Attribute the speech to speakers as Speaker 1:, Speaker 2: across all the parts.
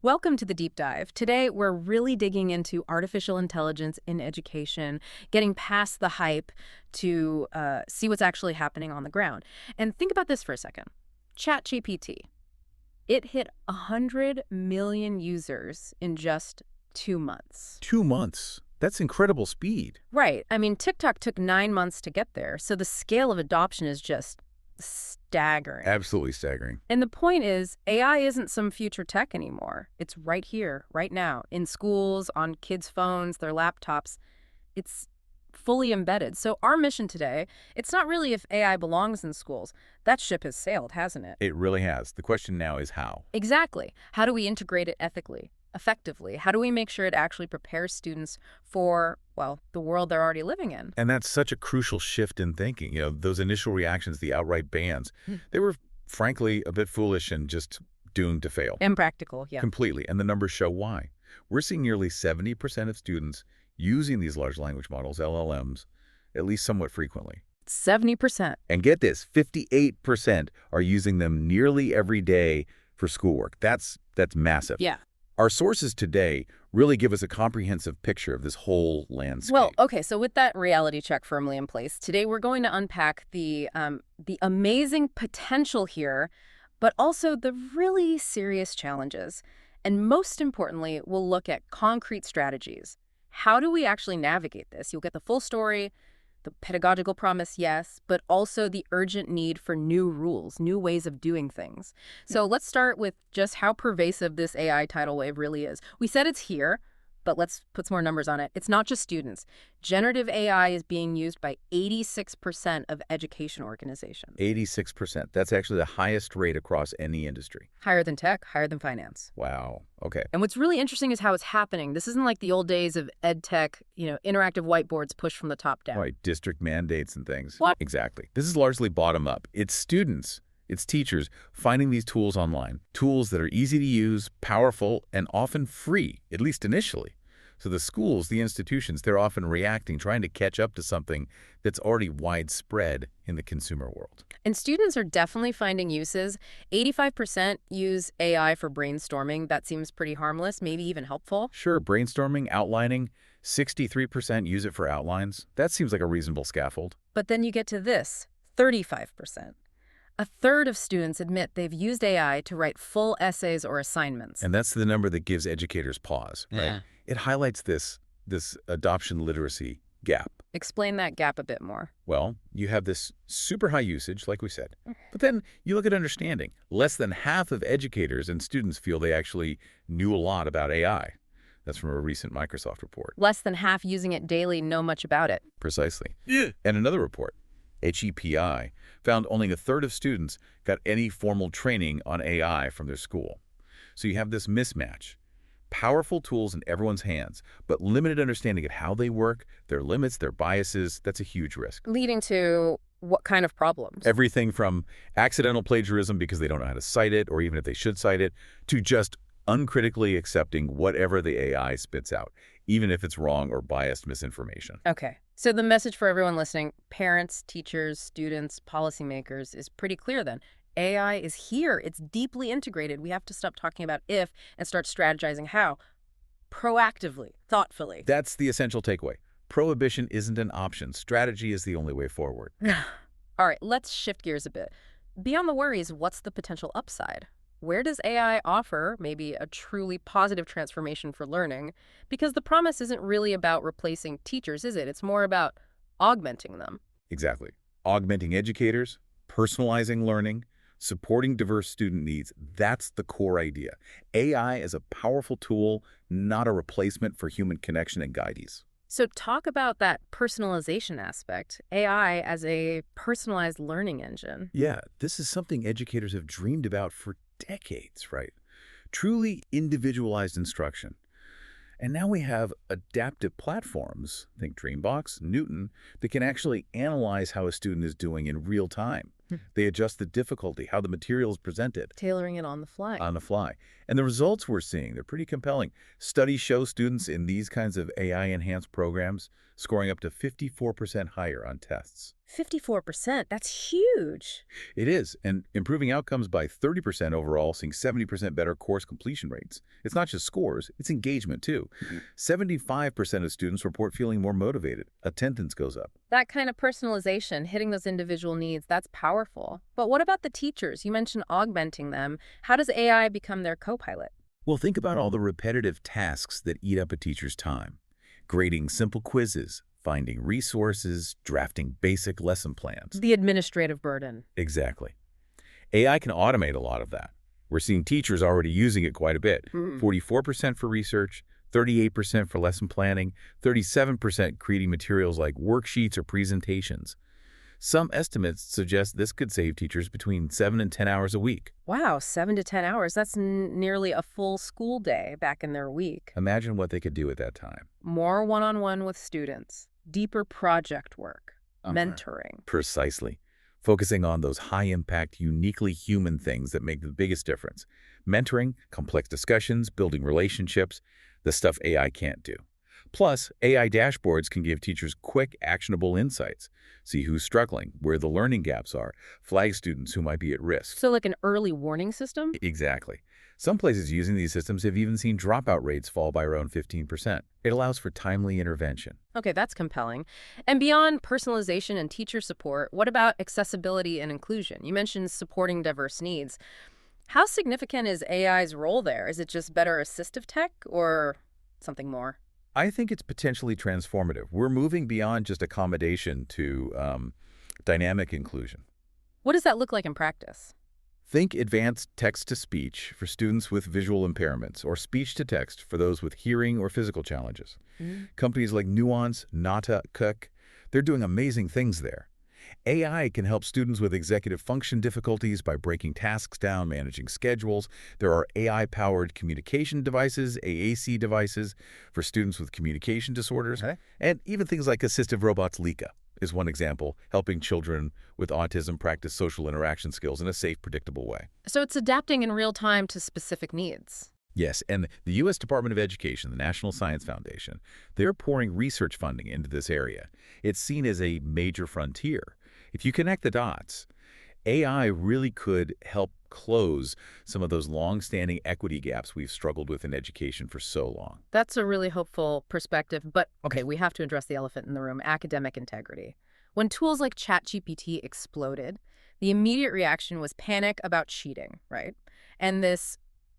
Speaker 1: Welcome to the deep dive. Today, we're really digging into artificial intelligence in education, getting past the hype to see what's actually happening on the ground. And think about this for a second. ChatGPT. It hit 100 million users in just 2 months.
Speaker 2: 2 months. That's incredible speed.
Speaker 1: Right. I mean, TikTok took 9 months to get there, so the scale of adoption is just staggering.
Speaker 2: Absolutely staggering.
Speaker 1: And the point is, AI isn't some future tech anymore. It's right here, right now, in schools, on kids' phones, their laptops. It's fully embedded. So our mission today, it's not really if AI belongs in schools. That ship has sailed, hasn't it?
Speaker 2: It really has. The question now is how.
Speaker 1: Exactly. How do we integrate it ethically, effectively? How do we make sure it actually prepares students for, well, the world they're already living in?
Speaker 2: And that's such a crucial shift in thinking. Those initial reactions, the outright bans, they were frankly a bit foolish and just doomed to fail.
Speaker 1: Impractical, yeah.
Speaker 2: Completely. And the numbers show why. We're seeing nearly 70% of students using these large language models, LLMs, at least somewhat frequently.
Speaker 1: 70%.
Speaker 2: And get this, 58% are using them nearly every day for schoolwork. That's massive.
Speaker 1: Yeah.
Speaker 2: Our sources today really give us a comprehensive picture of this whole landscape.
Speaker 1: Well, okay, so with that reality check firmly in place, today we're going to unpack the amazing potential here, but also the really serious challenges. And most importantly, we'll look at concrete strategies. How do we actually navigate this? You'll get the full story, the pedagogical promise, yes, but also the urgent need for new rules, new ways of doing things. So let's start with just how pervasive this AI tidal wave really is. We said it's here, but let's put some more numbers on it. It's not just students. Generative AI is being used by 86% of education organizations.
Speaker 2: 86%. That's actually the highest rate across any industry.
Speaker 1: Higher than tech, higher than finance.
Speaker 2: Wow. Okay.
Speaker 1: And what's really interesting is how it's happening. This isn't like the old days of ed tech, interactive whiteboards pushed from the top down.
Speaker 2: Right. District mandates and things.
Speaker 1: What?
Speaker 2: Exactly. This is largely bottom up. It's students, it's teachers finding these tools online, tools that are easy to use, powerful, and often free, at least initially. So the schools, the institutions, they're often reacting, trying to catch up to something that's already widespread in the consumer world.
Speaker 1: And students are definitely finding uses. 85% use AI for brainstorming. That seems pretty harmless, maybe even helpful.
Speaker 2: Sure, brainstorming, outlining, 63% use it for outlines. That seems like a reasonable scaffold.
Speaker 1: But then you get to this, 35%. A third of students admit they've used AI to write full essays or assignments.
Speaker 2: And that's the number that gives educators pause, right?
Speaker 3: Yeah.
Speaker 2: It highlights this adoption literacy gap.
Speaker 1: Explain that gap a bit more.
Speaker 2: Well, you have this super high usage, like we said. But then you look at understanding. Less than half of educators and students feel they actually knew a lot about AI. That's from a recent Microsoft report.
Speaker 1: Less than half using it daily know much about it.
Speaker 2: Precisely.
Speaker 3: Yeah.
Speaker 2: And another report, HEPI, found only a third of students got any formal training on AI from their school. So you have this mismatch. Powerful tools in everyone's hands, but limited understanding of how they work, their limits, their biases, that's a huge risk.
Speaker 1: Leading to what kind of problems?
Speaker 2: Everything from accidental plagiarism because they don't know how to cite it, or even if they should cite it, to just uncritically accepting whatever the AI spits out, even if it's wrong or biased misinformation.
Speaker 1: Okay. So the message for everyone listening, parents, teachers, students, policymakers, is pretty clear then. AI is here. It's deeply integrated. We have to stop talking about if and start strategizing how. Proactively, thoughtfully.
Speaker 2: That's the essential takeaway. Prohibition isn't an option. Strategy is the only way forward.
Speaker 1: All right, let's shift gears a bit. Beyond the worries, what's the potential upside? Where does AI offer maybe a truly positive transformation for learning? Because the promise isn't really about replacing teachers, is it? It's more about augmenting them.
Speaker 2: Exactly. Augmenting educators, personalizing learning, supporting diverse student needs, that's the core idea. AI is a powerful tool, not a replacement for human connection and guidance.
Speaker 1: So talk about that personalization aspect, AI as a personalized learning engine.
Speaker 2: Yeah, this is something educators have dreamed about for decades, right? Truly individualized instruction. And now we have adaptive platforms, think Dreambox, Newton, that can actually analyze how a student is doing in real time. They adjust the difficulty, how the material is presented.
Speaker 1: Tailoring it on the fly.
Speaker 2: On the fly. And the results we're seeing, they're pretty compelling. Studies show students in these kinds of AI-enhanced programs scoring up to 54% higher on tests.
Speaker 1: 54%, that's huge.
Speaker 2: It is, and improving outcomes by 30% overall, seeing 70% better course completion rates. It's not just scores, it's engagement too. 75% of students report feeling more motivated. Attendance goes up.
Speaker 1: That kind of personalization, hitting those individual needs, that's powerful. But what about the teachers? You mentioned augmenting them. How does AI become their co-pilot?
Speaker 2: Well, think about all the repetitive tasks that eat up a teacher's time. Grading simple quizzes, finding resources, drafting basic lesson plans.
Speaker 1: The administrative burden.
Speaker 2: Exactly. AI can automate a lot of that. We're seeing teachers already using it quite a bit. 44% for research, 38% for lesson planning, 37% creating materials like worksheets or presentations. Some estimates suggest this could save teachers between 7 and 10 hours a week.
Speaker 1: Wow, 7 to 10 hours. That's nearly a full school day back in their week.
Speaker 2: Imagine what they could do at that time.
Speaker 1: More one-on-one with students, deeper project work, mentoring.
Speaker 2: Precisely. Focusing on those high-impact, uniquely human things that make the biggest difference. Mentoring, complex discussions, building relationships, the stuff AI can't do. Plus, AI dashboards can give teachers quick, actionable insights. See who's struggling, where the learning gaps are, flag students who might be at risk.
Speaker 1: So like an early warning system?
Speaker 2: Exactly. Some places using these systems have even seen dropout rates fall by around 15%. It allows for timely intervention.
Speaker 1: Okay, that's compelling. And beyond personalization and teacher support, what about accessibility and inclusion? You mentioned supporting diverse needs. How significant is AI's role there? Is it just better assistive tech or something more?
Speaker 2: I think it's potentially transformative. We're moving beyond just accommodation to dynamic inclusion.
Speaker 1: What does that look like in practice?
Speaker 2: Think advanced text-to-speech for students with visual impairments, or speech-to-text for those with hearing or physical challenges. Companies like Nuance, Nata, Cook, they're doing amazing things there. AI can help students with executive function difficulties by breaking tasks down, managing schedules. There are AI-powered communication devices, AAC devices, for students with communication disorders. And even things like assistive robots. Lika is one example, helping children with autism practice social interaction skills in a safe, predictable way.
Speaker 1: So it's adapting in real time to specific needs.
Speaker 2: Yes, and the U.S. Department of Education, the National Science Foundation, they're pouring research funding into this area. It's seen as a major frontier. If you connect the dots, AI really could help close some of those long-standing equity gaps we've struggled with in education for so long.
Speaker 1: That's a really hopeful perspective. But, okay, we have to address the elephant in the room, academic integrity. When tools like ChatGPT exploded, the immediate reaction was panic about cheating, right? And this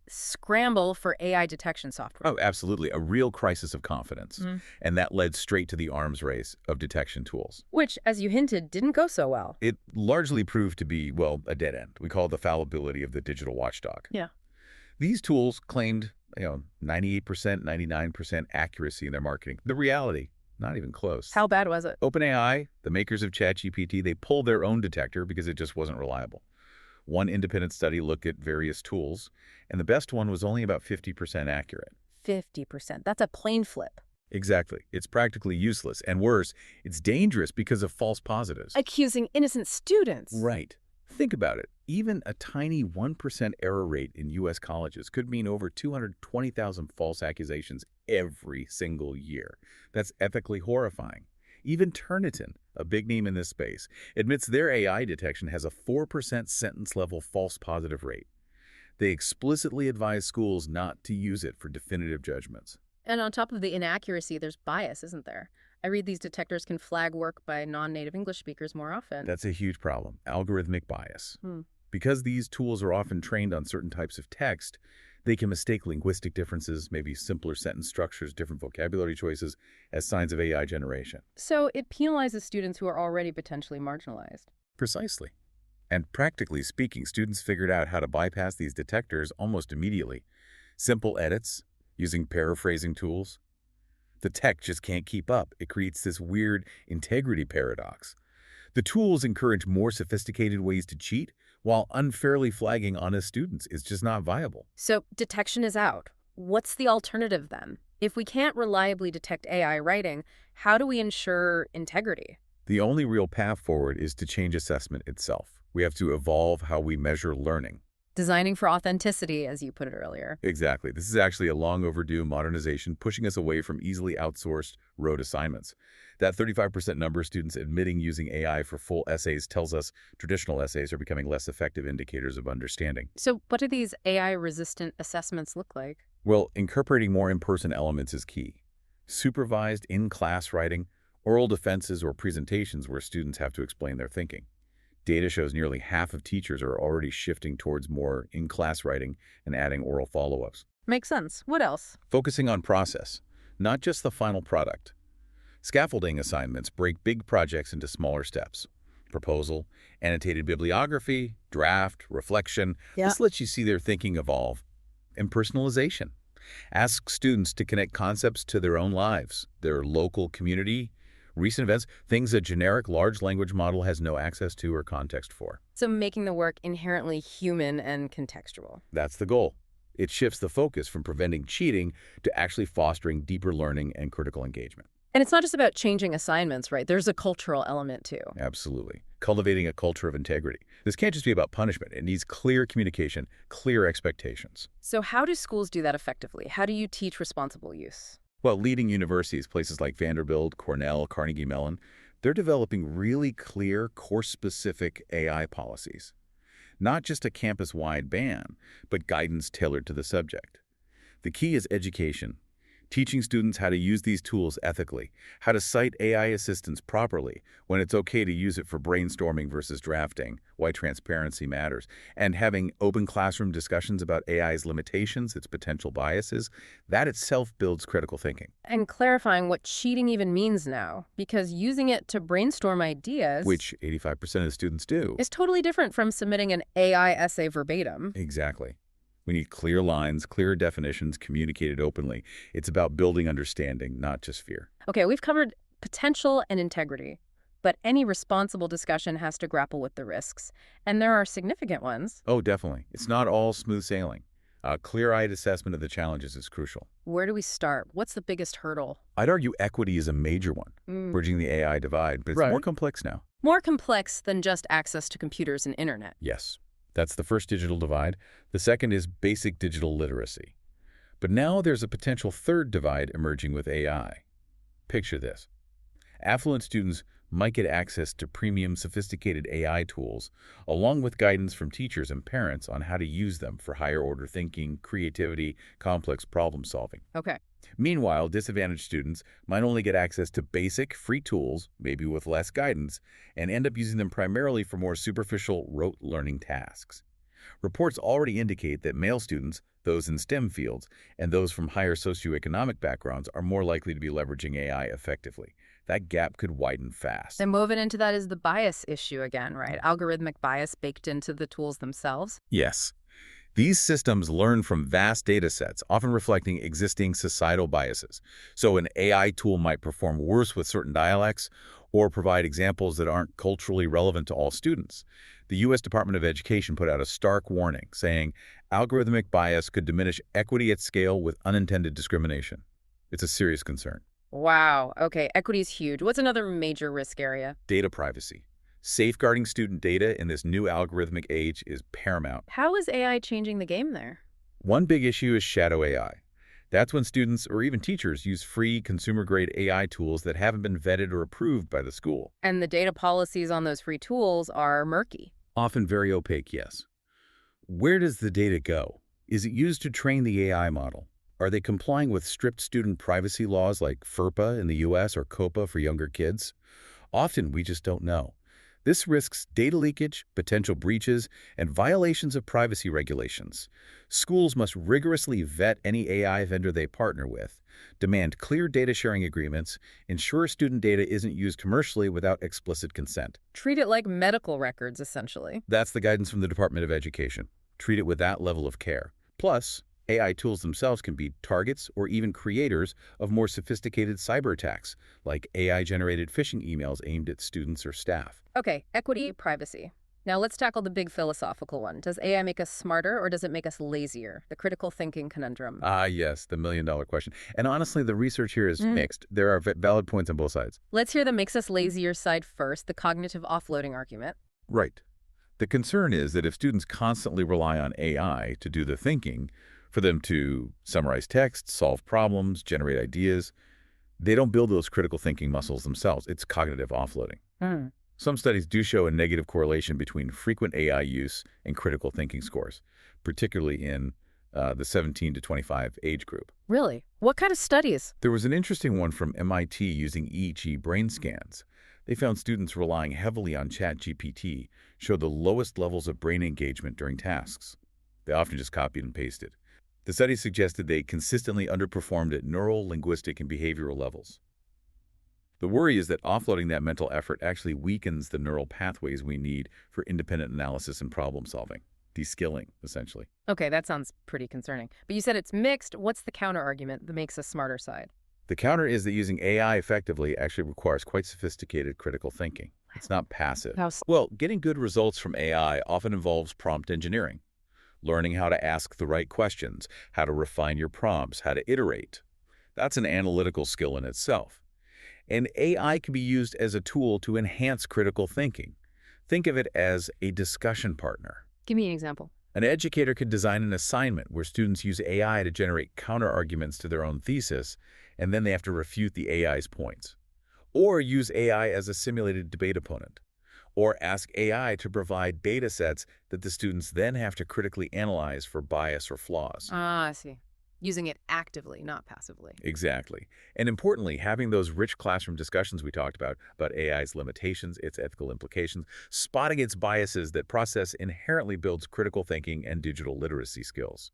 Speaker 1: scramble for AI detection software.
Speaker 2: Oh, absolutely. A real crisis of confidence. And that led straight to the arms race of detection tools.
Speaker 1: Which, as you hinted, didn't go so well.
Speaker 2: It largely proved to be, well, a dead end. We call it the fallibility of the digital watchdog.
Speaker 1: Yeah.
Speaker 2: These tools claimed, 98%, 99% accuracy in their marketing. The reality, not even close.
Speaker 1: How bad was it?
Speaker 2: OpenAI, the makers of ChatGPT, they pulled their own detector because it just wasn't reliable. One independent study looked at various tools, and the best one was only about 50% accurate.
Speaker 1: 50%. That's a plane flip.
Speaker 2: Exactly. It's practically useless. And worse, it's dangerous because of false positives.
Speaker 1: Accusing innocent students.
Speaker 2: Right. Think about it. Even a tiny 1% error rate in U.S. colleges could mean over 220,000 false accusations every single year. That's ethically horrifying. Even Turnitin, a big name in this space, admits their AI detection has a 4% sentence-level false positive rate. They explicitly advise schools not to use it for definitive judgments.
Speaker 1: And on top of the inaccuracy, there's bias, isn't there? I read these detectors can flag work by non-native English speakers more often.
Speaker 2: That's a huge problem, algorithmic bias. Because these tools are often trained on certain types of text, they can mistake linguistic differences, maybe simpler sentence structures, different vocabulary choices, as signs of AI generation.
Speaker 1: So it penalizes students who are already potentially marginalized.
Speaker 2: Precisely. And practically speaking, students figured out how to bypass these detectors almost immediately. Simple edits, using paraphrasing tools. The tech just can't keep up. It creates this weird integrity paradox. The tools encourage more sophisticated ways to cheat, while unfairly flagging honest students is just not viable.
Speaker 1: So detection is out. What's the alternative then? If we can't reliably detect AI writing, how do we ensure integrity?
Speaker 2: The only real path forward is to change assessment itself. We have to evolve how we measure learning.
Speaker 1: Designing for authenticity, as you put it earlier.
Speaker 2: Exactly. This is actually a long overdue modernization, pushing us away from easily outsourced rote assignments. That 35% number of students admitting using AI for full essays tells us traditional essays are becoming less effective indicators of understanding.
Speaker 1: So what do these AI-resistant assessments look like?
Speaker 2: Well, incorporating more in-person elements is key. Supervised in-class writing, oral defenses, or presentations where students have to explain their thinking. Data shows nearly half of teachers are already shifting towards more in-class writing and adding oral follow-ups.
Speaker 1: Makes sense. What else?
Speaker 2: Focusing on process, not just the final product. Scaffolding assignments break big projects into smaller steps. Proposal, annotated bibliography, draft, reflection.
Speaker 1: Yeah.
Speaker 2: This lets you see their thinking evolve. And personalization. Ask students to connect concepts to their own lives, their local community, recent events, things a generic large language model has no access to or context for.
Speaker 1: So making the work inherently human and contextual.
Speaker 2: That's the goal. It shifts the focus from preventing cheating to actually fostering deeper learning and critical engagement.
Speaker 1: And it's not just about changing assignments, right? There's a cultural element too.
Speaker 2: Absolutely. Cultivating a culture of integrity. This can't just be about punishment. It needs clear communication, clear expectations.
Speaker 1: So how do schools do that effectively? How do you teach responsible use?
Speaker 2: Well, leading universities, places like Vanderbilt, Cornell, Carnegie Mellon, they're developing really clear, course-specific AI policies. Not just a campus-wide ban, but guidance tailored to the subject. The key is education. Teaching students how to use these tools ethically, how to cite AI assistance properly, when it's okay to use it for brainstorming versus drafting, why transparency matters, and having open classroom discussions about AI's limitations, its potential biases, that itself builds critical thinking.
Speaker 1: And clarifying what cheating even means now, because using it to brainstorm ideas,
Speaker 2: Which 85% of the students do.
Speaker 1: is totally different from submitting an AI essay verbatim.
Speaker 2: Exactly. We need clear lines, clear definitions, communicated openly. It's about building understanding, not just fear.
Speaker 1: Okay, we've covered potential and integrity, but any responsible discussion has to grapple with the risks. And there are significant ones.
Speaker 2: Oh, definitely. It's not all smooth sailing. A clear-eyed assessment of the challenges is crucial.
Speaker 1: Where do we start? What's the biggest hurdle?
Speaker 2: I'd argue equity is a major one, bridging the AI divide, but it's more complex now.
Speaker 1: More complex than just access to computers and internet.
Speaker 2: Yes. That's the first digital divide. The second is basic digital literacy. But now there's a potential third divide emerging with AI. Picture this. Affluent students might get access to premium sophisticated AI tools, along with guidance from teachers and parents on how to use them for higher order thinking, creativity, complex problem solving.
Speaker 1: Okay.
Speaker 2: Meanwhile, disadvantaged students might only get access to basic, free tools, maybe with less guidance, and end up using them primarily for more superficial, rote learning tasks. Reports already indicate that male students, those in STEM fields, and those from higher socioeconomic backgrounds are more likely to be leveraging AI effectively. That gap could widen fast.
Speaker 1: And woven into that is the bias issue again, right? Algorithmic bias baked into the tools themselves.
Speaker 2: Yes. These systems learn from vast data sets, often reflecting existing societal biases. So an AI tool might perform worse with certain dialects or provide examples that aren't culturally relevant to all students. The U.S. Department of Education put out a stark warning, saying algorithmic bias could diminish equity at scale with unintended discrimination. It's a serious concern.
Speaker 1: Wow. Okay, equity is huge. What's another major risk area?
Speaker 2: Data privacy. Safeguarding student data in this new algorithmic age is paramount.
Speaker 1: How is AI changing the game there?
Speaker 2: One big issue is shadow AI. That's when students or even teachers use free consumer-grade AI tools that haven't been vetted or approved by the school.
Speaker 1: And the data policies on those free tools are murky.
Speaker 2: Often very opaque, yes. Where does the data go? Is it used to train the AI model? Are they complying with strict student privacy laws like FERPA in the US or COPA for younger kids? Often we just don't know. This risks data leakage, potential breaches, and violations of privacy regulations. Schools must rigorously vet any AI vendor they partner with, demand clear data sharing agreements, ensure student data isn't used commercially without explicit consent.
Speaker 1: Treat it like medical records, essentially.
Speaker 2: That's the guidance from the Department of Education. Treat it with that level of care. Plus, AI tools themselves can be targets or even creators of more sophisticated cyber attacks, like AI-generated phishing emails aimed at students or staff.
Speaker 1: Okay, equity, privacy. Now let's tackle the big philosophical one. Does AI make us smarter or does it make us lazier? The critical thinking conundrum.
Speaker 2: Ah, yes, the million-dollar question. And honestly, the research here is mixed. There are valid points on both sides.
Speaker 1: Let's hear the makes us lazier side first, the cognitive offloading argument.
Speaker 2: Right. The concern is that if students constantly rely on AI to do the thinking, for them to summarize text, solve problems, generate ideas, they don't build those critical thinking muscles themselves. It's cognitive offloading.
Speaker 1: Hmm.
Speaker 2: Some studies do show a negative correlation between frequent AI use and critical thinking scores, particularly in the 17 to 25 age group.
Speaker 1: Really? What kind of studies?
Speaker 2: There was an interesting one from MIT using EEG brain scans. They found students relying heavily on ChatGPT showed the lowest levels of brain engagement during tasks. They often just copied and pasted. The study suggested they consistently underperformed at neural, linguistic, and behavioral levels. The worry is that offloading that mental effort actually weakens the neural pathways we need for independent analysis and problem solving. De-skilling, essentially.
Speaker 1: Okay, that sounds pretty concerning. But you said it's mixed. What's the counter-argument that makes a smarter side?
Speaker 2: The counter is that using AI effectively actually requires quite sophisticated critical thinking. It's not passive. Well, getting good results from AI often involves prompt engineering, learning how to ask the right questions, how to refine your prompts, how to iterate. That's an analytical skill in itself. And AI can be used as a tool to enhance critical thinking. Think of it as a discussion partner.
Speaker 1: Give me an example.
Speaker 2: An educator could design an assignment where students use AI to generate counter-arguments to their own thesis, and then they have to refute the AI's points. Or use AI as a simulated debate opponent. Or ask AI to provide data sets that the students then have to critically analyze for bias or flaws.
Speaker 1: Ah, I see. Using it actively, not passively.
Speaker 2: Exactly. And importantly, having those rich classroom discussions we talked about AI's limitations, its ethical implications, spotting its biases, that process inherently builds critical thinking and digital literacy skills.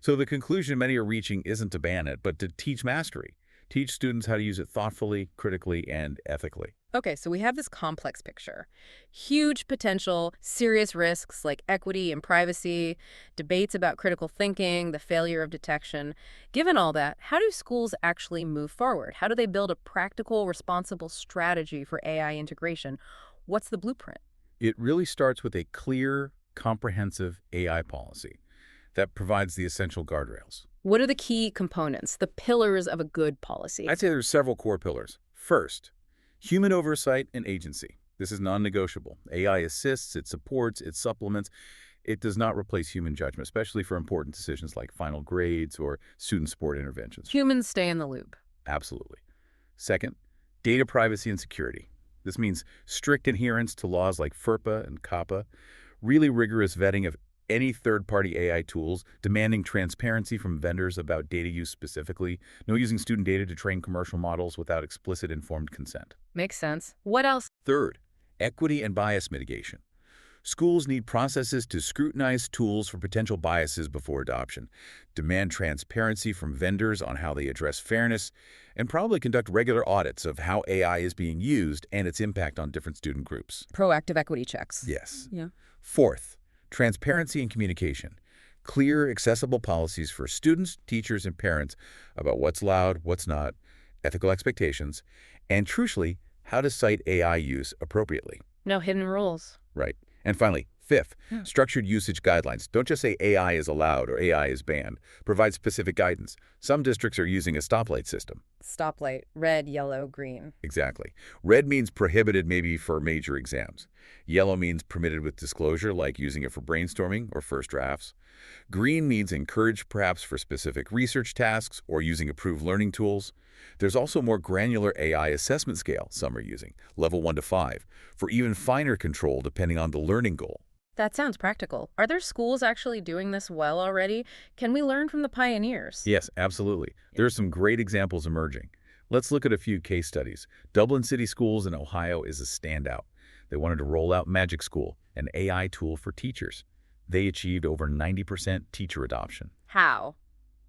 Speaker 2: So the conclusion many are reaching isn't to ban it, but to teach mastery. Teach students how to use it thoughtfully, critically, and ethically.
Speaker 1: Okay, so we have this complex picture. Huge potential, serious risks like equity and privacy, debates about critical thinking, the failure of detection. Given all that, how do schools actually move forward? How do they build a practical, responsible strategy for AI integration? What's the blueprint?
Speaker 2: It really starts with a clear, comprehensive AI policy that provides the essential guardrails.
Speaker 1: What are the key components, the pillars of a good policy?
Speaker 2: I'd say there's several core pillars. First, human oversight and agency. This is non-negotiable. AI assists, it supports, it supplements. It does not replace human judgment, especially for important decisions like final grades or student support interventions.
Speaker 1: Humans stay in the loop.
Speaker 2: Absolutely. Second, data privacy and security. This means strict adherence to laws like FERPA and COPPA, really rigorous vetting of any third-party AI tools, demanding transparency from vendors about data use specifically, no using student data to train commercial models without explicit informed consent.
Speaker 1: Makes sense. What else?
Speaker 2: Third, equity and bias mitigation. Schools need processes to scrutinize tools for potential biases before adoption, demand transparency from vendors on how they address fairness, and probably conduct regular audits of how AI is being used and its impact on different student groups.
Speaker 1: Proactive equity checks.
Speaker 2: Yes.
Speaker 1: Yeah.
Speaker 2: Fourth, transparency and communication. Clear, accessible policies for students, teachers, and parents about what's allowed, what's not, ethical expectations, and crucially, how to cite AI use appropriately.
Speaker 1: No hidden rules.
Speaker 2: Right. And finally, fifth, structured usage guidelines. Don't just say AI is allowed or AI is banned. Provide specific guidance. Some districts are using a stoplight system.
Speaker 1: Stoplight, red, yellow, green.
Speaker 2: Exactly. Red means prohibited maybe for major exams. Yellow means permitted with disclosure, like using it for brainstorming or first drafts. Green means encouraged perhaps for specific research tasks or using approved learning tools. There's also a more granular AI assessment scale some are using, level 1 to 5, for even finer control depending on the learning goal.
Speaker 1: That sounds practical. Are there schools actually doing this well already? Can we learn from the pioneers?
Speaker 2: Yes, absolutely. There are some great examples emerging. Let's look at a few case studies. Dublin City Schools in Ohio is a standout. They wanted to roll out Magic School, an AI tool for teachers. They achieved over 90% teacher adoption.
Speaker 1: How?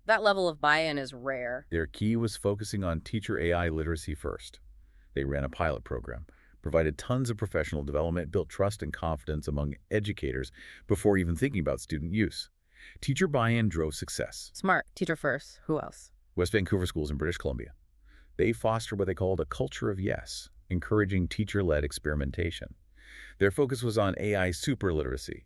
Speaker 1: That level of buy-in is rare.
Speaker 2: Their key was focusing on teacher AI literacy first. They ran a pilot program, provided tons of professional development, built trust and confidence among educators before even thinking about student use. Teacher buy-in drove success.
Speaker 1: Smart. Teacher first. Who else?
Speaker 2: West Vancouver Schools in British Columbia. They foster what they called a culture of yes, encouraging teacher-led experimentation. Their focus was on AI superliteracy,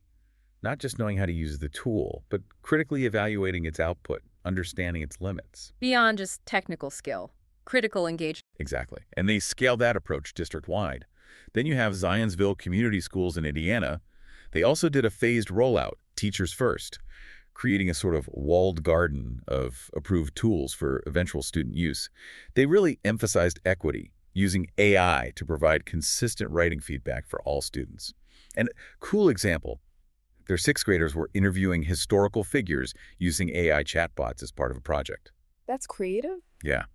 Speaker 2: not just knowing how to use the tool, but critically evaluating its output, understanding its limits.
Speaker 1: Beyond just technical skill. Critical engagement.
Speaker 2: Exactly. And they scaled that approach district-wide. Then you have Zionsville Community Schools in Indiana. They also did a phased rollout, teachers first, creating a sort of walled garden of approved tools for eventual student use. They really emphasized equity, using AI to provide consistent writing feedback for all students. And cool example, their sixth graders were interviewing historical figures using AI chatbots as part of a project.
Speaker 1: That's creative.
Speaker 2: Yeah.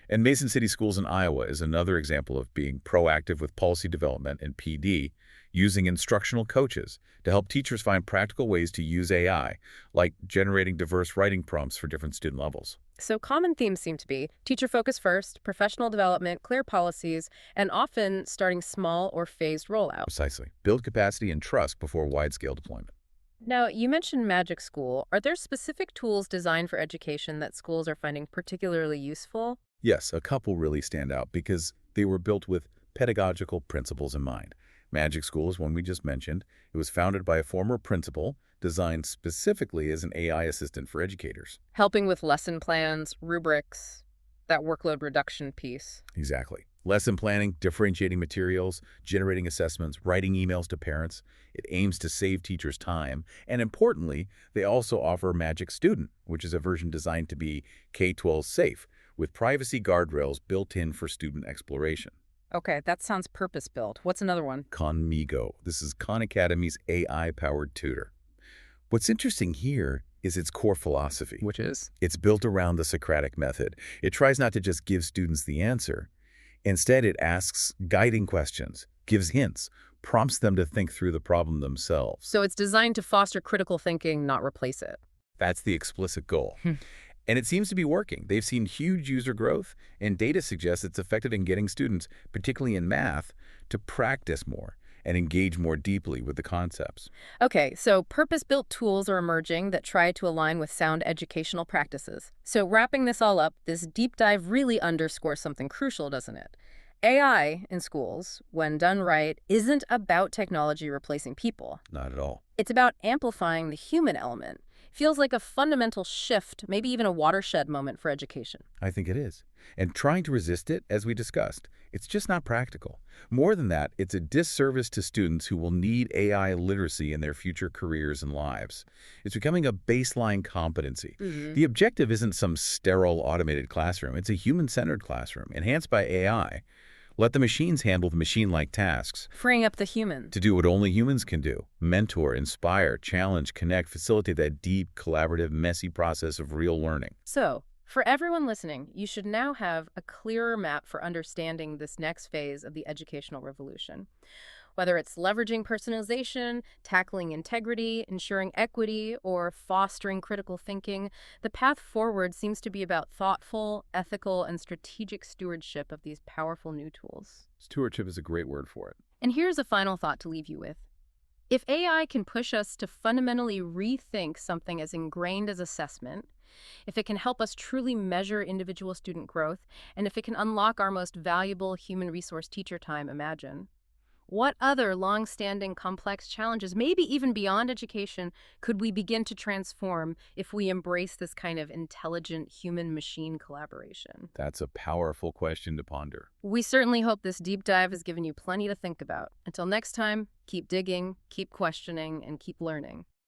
Speaker 2: And Mason City Schools in Iowa is another example of being proactive with policy development and PD, using instructional coaches to help teachers find practical ways to use AI, like generating diverse writing prompts for different student levels.
Speaker 1: So common themes seem to be teacher focus first, professional development, clear policies, and often starting small or phased rollout.
Speaker 2: Precisely. Build capacity and trust before wide-scale deployment.
Speaker 1: Now, you mentioned Magic School. Are there specific tools designed for education that schools are finding particularly useful?
Speaker 2: Yes, a couple really stand out because they were built with pedagogical principles in mind. Magic School is one we just mentioned. It was founded by a former principal, designed specifically as an AI assistant for educators.
Speaker 1: Helping with lesson plans, rubrics, that workload reduction piece.
Speaker 2: Exactly. Lesson planning, differentiating materials, generating assessments, writing emails to parents. It aims to save teachers time. And importantly, they also offer Magic Student, which is a version designed to be K-12 safe, with privacy guardrails built in for student exploration.
Speaker 1: Okay, that sounds purpose-built. What's another one?
Speaker 2: Conmigo. This is Khan Academy's AI-powered tutor. What's interesting here is its core philosophy.
Speaker 1: Which is?
Speaker 2: It's built around the Socratic method. It tries not to just give students the answer. Instead, it asks guiding questions, gives hints, prompts them to think through the problem themselves.
Speaker 1: So it's designed to foster critical thinking, not replace it.
Speaker 2: That's the explicit goal. And it seems to be working. They've seen huge user growth, and data suggests it's effective in getting students, particularly in math, to practice more and engage more deeply with the concepts.
Speaker 1: Okay, so purpose-built tools are emerging that try to align with sound educational practices. So wrapping this all up, this deep dive really underscores something crucial, doesn't it? AI in schools, when done right, isn't about technology replacing people.
Speaker 2: Not at all.
Speaker 1: It's about amplifying the human element. Feels like a fundamental shift, maybe even a watershed moment for education.
Speaker 2: I think it is. And trying to resist it, as we discussed, it's just not practical. More than that, it's a disservice to students who will need AI literacy in their future careers and lives. It's becoming a baseline competency. The objective isn't some sterile automated classroom. It's a human-centered classroom, enhanced by AI. Let the machines handle the machine-like tasks.
Speaker 1: Freeing up the human.
Speaker 2: To do what only humans can do. Mentor, inspire, challenge, connect, facilitate that deep, collaborative, messy process of real learning.
Speaker 1: So, for everyone listening, you should now have a clearer map for understanding this next phase of the educational revolution. Whether it's leveraging personalization, tackling integrity, ensuring equity, or fostering critical thinking, the path forward seems to be about thoughtful, ethical, and strategic stewardship of these powerful new tools.
Speaker 2: Stewardship is a great word for it.
Speaker 1: And here's a final thought to leave you with. If AI can push us to fundamentally rethink something as ingrained as assessment, if it can help us truly measure individual student growth, and if it can unlock our most valuable human resource teacher time, imagine. What other long-standing complex challenges, maybe even beyond education, could we begin to transform if we embrace this kind of intelligent human-machine collaboration?
Speaker 2: That's a powerful question to ponder.
Speaker 1: We certainly hope this deep dive has given you plenty to think about. Until next time, keep digging, keep questioning, and keep learning.